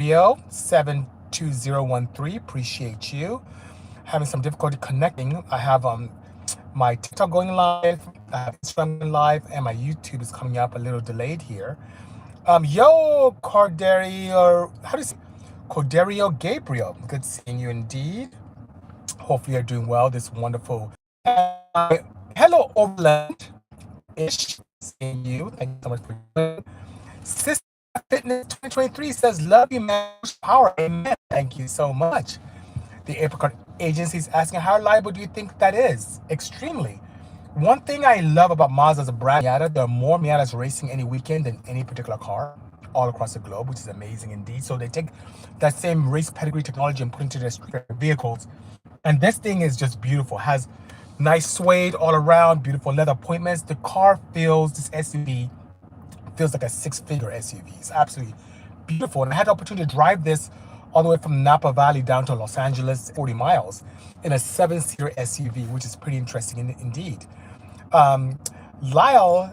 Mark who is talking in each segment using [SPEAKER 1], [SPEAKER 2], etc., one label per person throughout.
[SPEAKER 1] Rio 72013, appreciate you. Having some difficulty connecting. I have my TikTok going live, I have Instagram going live, and my YouTube is coming up a little delayed here. Yo, Corderio, how do you say? Corderio Gabriel, good seeing you indeed. Hopefully you're doing well this wonderful. Hello, Overland ish, seeing you. Thank you so much for joining. Sister Fitness 2023 says, love you, man. Power. Amen. Thank you so much. The Apricot Agency is asking, how reliable do you think that is? Extremely. One thing I love about Mazda as a brand, Miata, there are more Miatas racing any weekend than any particular car all across the globe, which is amazing indeed. So they take that same race pedigree technology and put it into their street vehicles. And this thing is just beautiful. Has nice suede all around, beautiful leather appointments. The car feels, this SUV feels like a six-figure SUV. It's absolutely beautiful. And I had the opportunity to drive this all the way from Napa Valley down to Los Angeles, 40 miles, in a seven-seater SUV, which is pretty interesting indeed. Lyle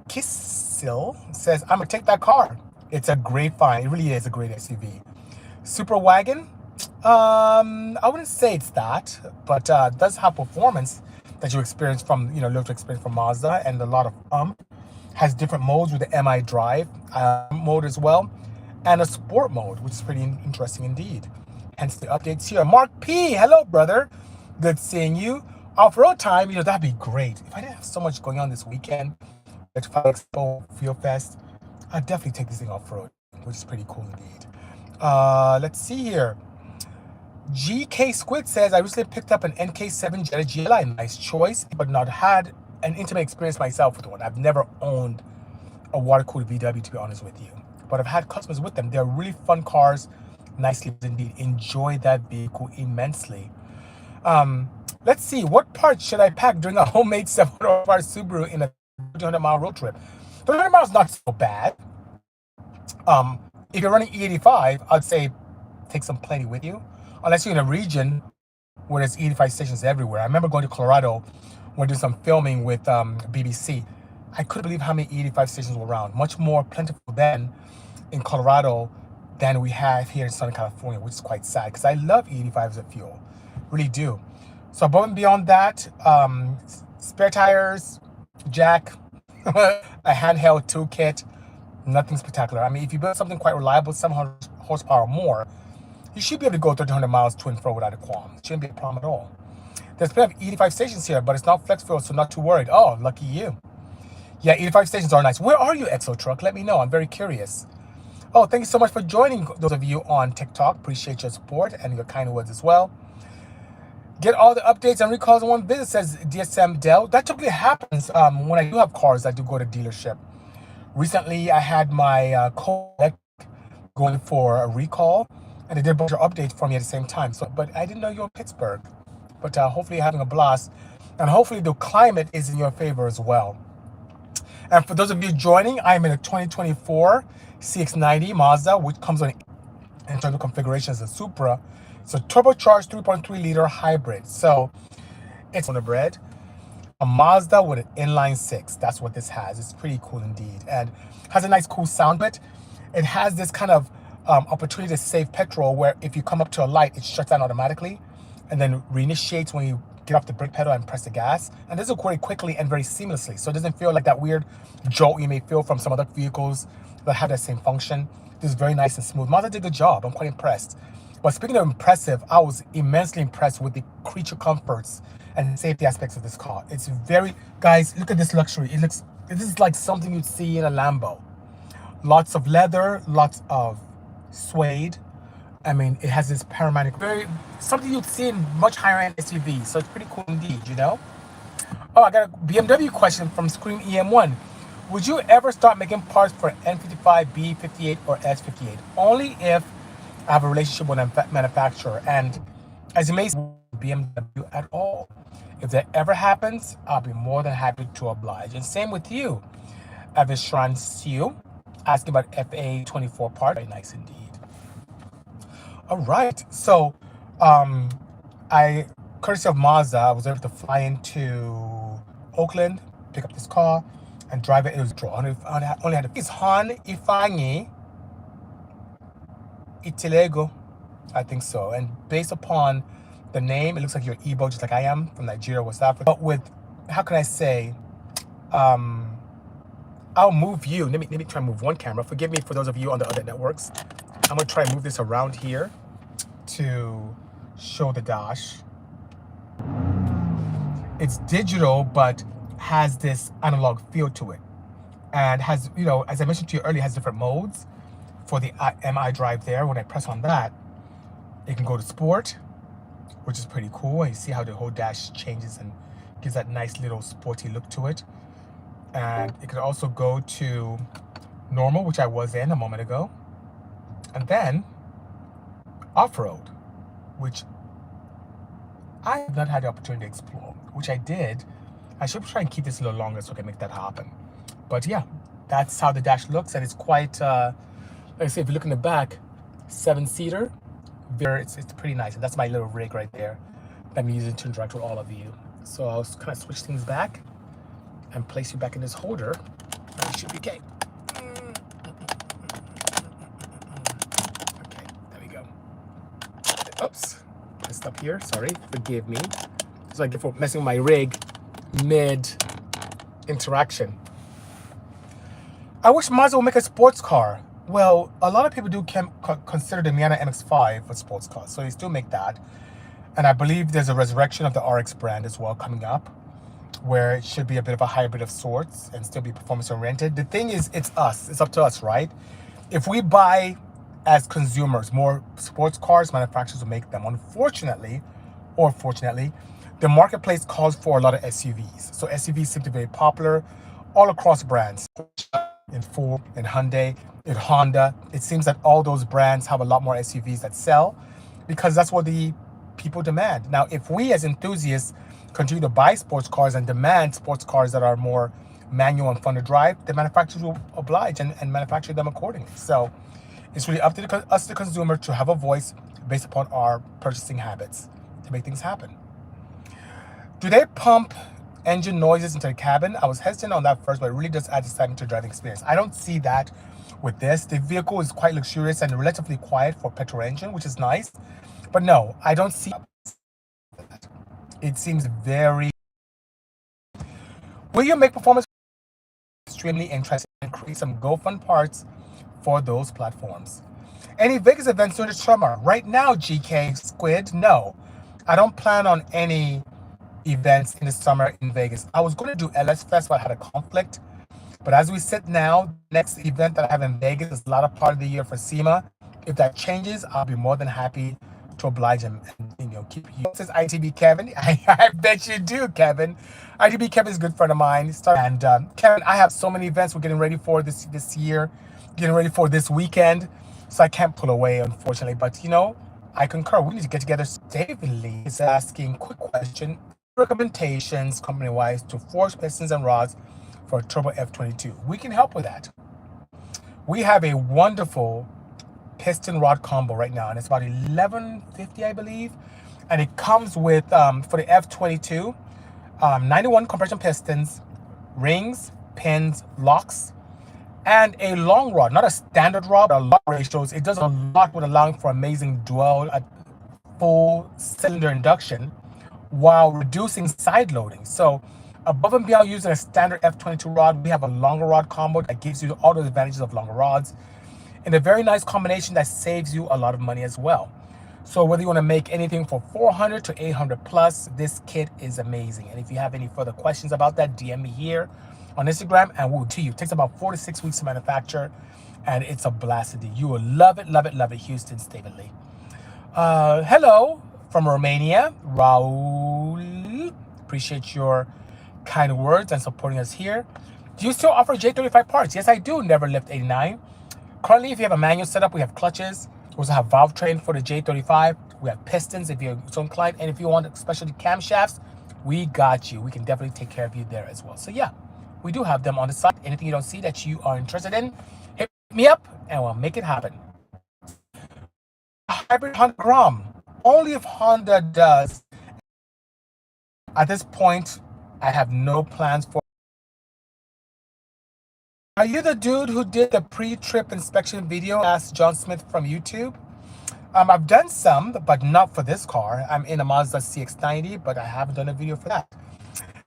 [SPEAKER 1] Kissil says, I'm going to take that car. It's a great find. It really is a great SUV. Super Wagon, I wouldn't say it's that, but it does have performance that you experience from, live to experience from Mazda, and a lot of has different modes with the MI Drive mode as well, and a sport mode, which is pretty interesting indeed. Hence the updates here. Mark P, hello brother, good seeing you. Off-road time, that'd be great. If I didn't have so much going on this weekend, like Expo, Field Fest, I'd definitely take this thing off-road, which is pretty cool indeed. Let's see here. GK Squid says, I recently picked up an NK7 Jetta GLI. Nice choice, but not had an intimate experience myself with one. I've never owned a water-cooled VW, to be honest with you. But I've had customers with them. They're really fun cars. Nicely indeed. Enjoy that vehicle immensely. Let's see. What parts should I pack during a homemade 700 horsepower Subaru in a 200-mile road trip? 300 miles is not so bad. If you're running E85, I'd say take some plenty with you. Unless you're in a region where there's E85 stations everywhere. I remember going to Colorado when doing some filming with BBC. I couldn't believe how many E85 stations were around. Much more plentiful then in Colorado than we have here in Southern California, which is quite sad because I love E85 as a fuel. Really do. So above and beyond that, spare tires, jack, a handheld toolkit, nothing spectacular. I mean, if you build something quite reliable, 700 horsepower or more, you should be able to go 1,300 miles to and fro without a qualm. It shouldn't be a problem at all. There's plenty of 85 stations here, but it's not flex fuel, so not too worried. Oh, lucky you. Yeah, 85 stations are nice. Where are you, Exo Truck? Let me know. I'm very curious. Oh, thank you so much for joining those of you on TikTok. Appreciate your support and your kind words as well. Get all the updates and recalls in one visit, says DSM Dell. That typically happens when I do have cars. I do go to dealership. Recently, I had my going for a recall, and they did a bunch of updates for me at the same time. So, but I didn't know you were in Pittsburgh. But hopefully you're having a blast, and hopefully the climate is in your favor as well. And for those of you joining, I'm in a 2024 CX-90 Mazda, which comes on in terms of configuration as a Supra. It's a turbocharged 3.3 liter hybrid. So it's on the bread. A Mazda with an inline six. That's what this has. It's pretty cool indeed, and has a nice cool sound bit. It has this kind of opportunity to save petrol, where if you come up to a light, it shuts down automatically and then reinitiates when you get off the brake pedal and press the gas. And this will work quickly and very seamlessly. So it doesn't feel like that weird jolt you may feel from some other vehicles that have that same function. This is very nice and smooth. Mazda did a good job. I'm quite impressed. But speaking of impressive, I was immensely impressed with the creature comforts and safety aspects of this car. It's very, guys, look at this luxury. This is like something you'd see in a Lambo. Lots of leather, lots of suede. I mean, it has this panoramic, something you'd see in much higher end SUVs. So it's pretty cool indeed, Oh, I got a BMW question from Scream EM1. Would you ever start making parts for N55, B58, or S58? Only if I have a relationship with a manufacturer. And as you may see, BMW at all. If that ever happens, I'll be more than happy to oblige. And same with you, Avishran Siu, asking about FA24 part. Very nice indeed. All right, so courtesy of Mazda, I was able to fly into Oakland, pick up this car, and drive it. It was only had a Han Ifangi Itilego. I think so. And based upon the name, it looks like you're Igbo, just like I am, from Nigeria, West Africa. But with, how can I say, I'll move you. Let me try and move one camera. Forgive me for those of you on the other networks. I'm gonna try and move this around here to show the dash. It's digital, but has this analog feel to it. And has, you know, as I mentioned to you earlier, has different modes for the MI drive there. When I press on that, it can go to sport, which is pretty cool. And you see how the whole dash changes and gives that nice little sporty look to it. And it could also go to normal, which I was in a moment ago. And then off-road, which I have not had the opportunity to explore, which I did. I should try and keep this a little longer so I can make that happen. But yeah, that's how the dash looks, and it's quite, like I say, if you look in the back, 7-seater, it's pretty nice. And that's my little rig right there that I'm using to interact with all of you. So I'll kind of switch things back and place you back in this holder, and it should be okay. Okay, there we go. Oops, messed up here, sorry, forgive me. It's like for messing with my rig mid-interaction. I wish Mazda would make a sports car. Well, a lot of people do consider the Miata MX-5 a sports car, so they still make that. And I believe there's a resurrection of the RX brand as well coming up, where it should be a bit of a hybrid of sorts and still be performance-oriented. The thing is, it's us. It's up to us, right? If we buy, as consumers, more sports cars, manufacturers will make them. Unfortunately, or fortunately, the marketplace calls for a lot of SUVs. So SUVs seem to be very popular all across brands. In Ford, in Hyundai, in Honda. It seems that all those brands have a lot more SUVs that sell because that's what the people demand. Now, if we as enthusiasts continue to buy sports cars and demand sports cars that are more manual and fun to drive, the manufacturers will oblige and manufacture them accordingly. So it's really up to us, the consumer, to have a voice based upon our purchasing habits to make things happen. Do they pump engine noises into the cabin? I was hesitant on that first, but it really does add excitement to the driving experience. I don't see that with this. The vehicle is quite luxurious and relatively quiet for a petrol engine, which is nice. But no, I don't see that. It seems very... Will you make performance extremely interesting and create some GoFund parts for those platforms? Any Vegas events during the summer? Right now, GK Squid, no. I don't plan on any events in the summer in Vegas. I was going to do LS Fest, but I had a conflict. But as we sit now, next event that I have in Vegas is the latter part of the year for SEMA. If that changes, I'll be more than happy to oblige him and keep you. Says ITB Kevin. I bet you do, Kevin. ITB Kevin is a good friend of mine. And Kevin, I have so many events we're getting ready for this year, getting ready for this weekend. So I can't pull away, unfortunately. But I concur. We need to get together. David Lee is asking, quick question. Recommendations company-wise to forge pistons and rods for a turbo F22. We can help with that. We have a wonderful piston rod combo right now, and it's about $11.50, I believe. And it comes with, for the F22, 91 compression pistons, rings, pins, locks, and a long rod, not a standard rod, but a lot ratios. It does a lot with allowing for amazing full cylinder induction while reducing side loading. So above and beyond using a standard F22 rod, we have a longer rod combo that gives you all the advantages of longer rods in a very nice combination that saves you a lot of money as well. So whether you want to make anything for 400 to 800 plus, this kit is amazing. And if you have any further questions about that, DM me here on Instagram and we'll to you. It takes about 4 to 6 weeks to manufacture, and it's a blast to do. You will love it, love it, love it. Houston, David Lee. Hello from Romania, Raul. Appreciate your kind words and supporting us here. Do you still offer J35 parts? Yes, I do. Never Lift 89. Currently, if you have a manual setup, we have clutches. We also have valve train for the J35. We have pistons if you're so inclined. And if you want especially camshafts, we got you. We can definitely take care of you there as well. So yeah, we do have them on the site. Anything you don't see that you are interested in, hit me up and we'll make it happen. Hybrid Honda Grom. Only if Honda does. At this point, I have no plans for. Are you the dude who did the pre-trip inspection video? Asked John Smith from YouTube. I've done some, but not for this car. I'm in a Mazda CX-90, but I haven't done a video for that.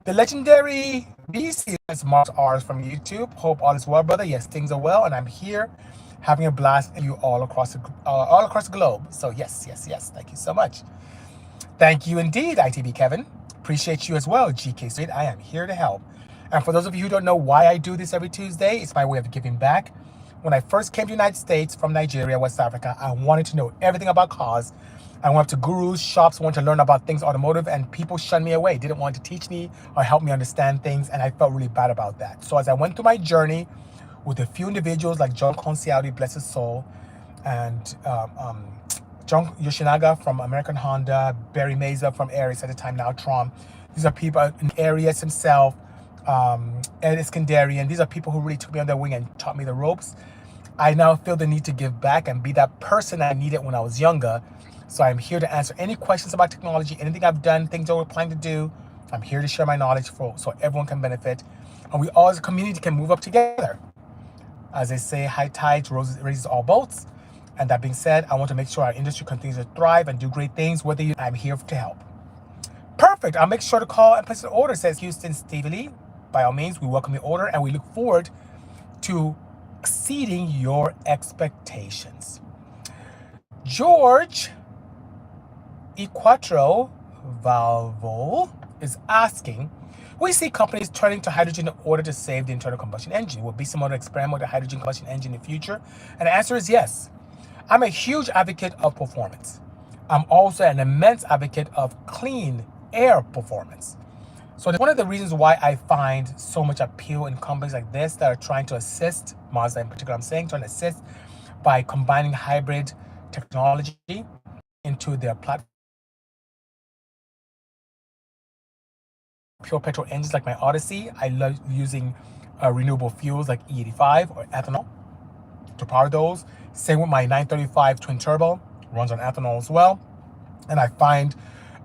[SPEAKER 1] The legendary B series Mars R's from YouTube. Hope all is well, brother. Yes, things are well, and I'm here having a blast with you all across the globe. So yes, yes, yes. Thank you so much. Thank you indeed, ITB Kevin. Appreciate you as well, GK Street. I am here to help. And for those of you who don't know why I do this every Tuesday, it's my way of giving back. When I first came to the United States from Nigeria, West Africa, I wanted to know everything about cars. I went up to gurus, shops, wanted to learn about things automotive, and people shunned me away, didn't want to teach me or help me understand things, and I felt really bad about that. So as I went through my journey with a few individuals like John Concialdi, bless his soul, and John Yoshinaga from American Honda, Barry Meza from Aries at the time, now Tron. These are people in Aries himself, Ed Iskandarian. These are people who really took me under their wing and taught me the ropes. I now feel the need to give back and be that person I needed when I was younger. So I'm here to answer any questions about technology, anything I've done, things I we're planning to do. I'm here to share my knowledge so everyone can benefit. And we all as a community can move up together. As they say, high tides raises all boats. And that being said, I want to make sure our industry continues to thrive and do great things. I'm here to help. Perfect. I'll make sure to call and place an order, says Houston Stevie Lee. By all means, we welcome your order and we look forward to exceeding your expectations. George Equatro Valvo is asking, we see companies turning to hydrogen in order to save the internal combustion engine. Will Bisimoto experiment with the hydrogen combustion engine in the future? And the answer is yes. I'm a huge advocate of performance. I'm also an immense advocate of clean air performance. So one of the reasons why I find so much appeal in companies like this that are trying to assist, Mazda in particular, trying to assist by combining hybrid technology into their platform. Pure petrol engines like my Odyssey, I love using renewable fuels like E85 or ethanol to power those. Same with my 935 twin turbo, runs on ethanol as well. And I find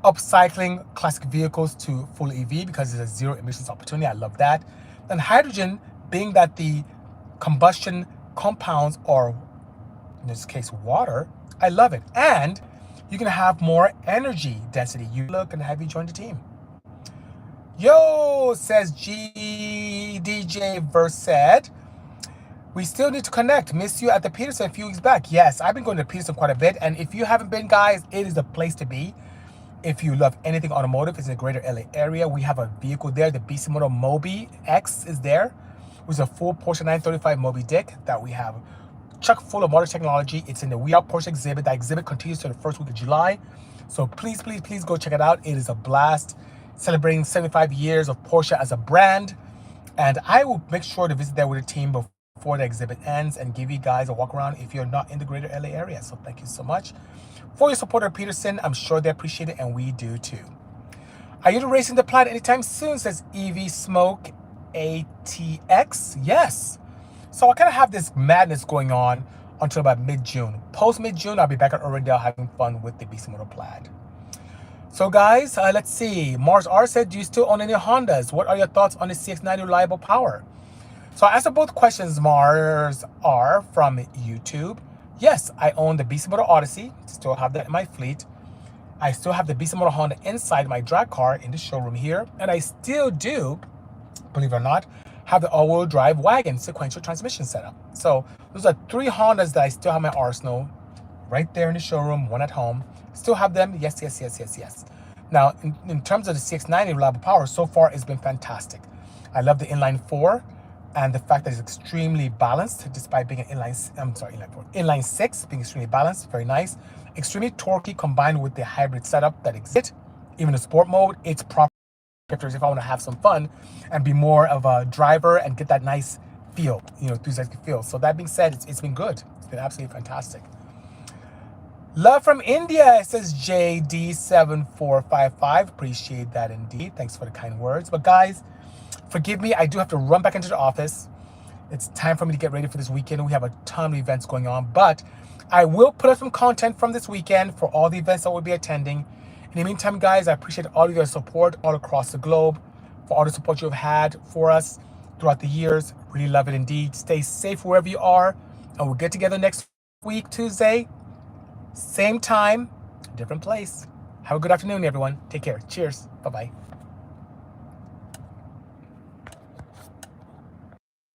[SPEAKER 1] upcycling classic vehicles to full EV because it's a zero emissions opportunity. I love that. And hydrogen, being that the combustion compounds are, in this case, water, I love it. And you can have more energy density. You look and have you join the team. Yo, says GDJ Versed. We still need to connect. Miss you at the Peterson a few weeks back. Yes, I've been going to Peterson quite a bit. And if you haven't been, guys, it is the place to be. If you love anything automotive, it's in the greater LA area. We have a vehicle there. The Bisimoto Mobi X is there, which is a full Porsche 935 Moby Dick that we have chock full of motor technology. It's in the We Are Porsche exhibit. That exhibit continues to the first week of July. So please, please, please go check it out. It is a blast, celebrating 75 years of Porsche as a brand. And I will make sure to visit there with the team before the exhibit ends and give you guys a walk around if you're not in the greater LA area. So thank you so much for your support of Peterson. I'm sure they appreciate it and we do too. Are you racing the Plaid anytime soon, says EV Smoke ATX? Yes. So I kind of have this madness going on until about mid-June. Post mid-June, I'll be back at Irwindale having fun with the Bisimoto Plaid. So guys, let's see. Mars R said, do you still own any Hondas? What are your thoughts on the CX-90 reliable power? So I answered both questions, Mars R from YouTube. Yes, I own the Bisimoto Odyssey. Still have that in my fleet. I still have the Bisimoto Honda inside my drag car in the showroom here. And I still do, believe it or not, have the all-wheel drive wagon sequential transmission setup. So those are 3 Hondas that I still have in my arsenal right there in the showroom, one at home. Still have them. Yes, yes, yes, yes, yes. Now, in terms of the CX-90 reliable power, so far it's been fantastic. I love the inline 4. And the fact that it's extremely balanced, despite being an inline 6, being extremely balanced, very nice. Extremely torquey combined with the hybrid setup that exists. Even in sport mode, it's proper if I want to have some fun and be more of a driver and get that nice feel, enthusiastic feel. So that being said, it's been good. It's been absolutely fantastic. Love from India, says JD7455. Appreciate that indeed. Thanks for the kind words. But guys, forgive me, I do have to run back into the office. It's time for me to get ready for this weekend. We have a ton of events going on, but I will put up some content from this weekend for all the events that we'll be attending. In the meantime, guys, I appreciate all of your support all across the globe, for all the support you've had for us throughout the years. Really love it indeed. Stay safe wherever you are, and we'll get together next week, Tuesday, Same time, different place. Have a good afternoon, everyone. Take care. Cheers. Bye-bye.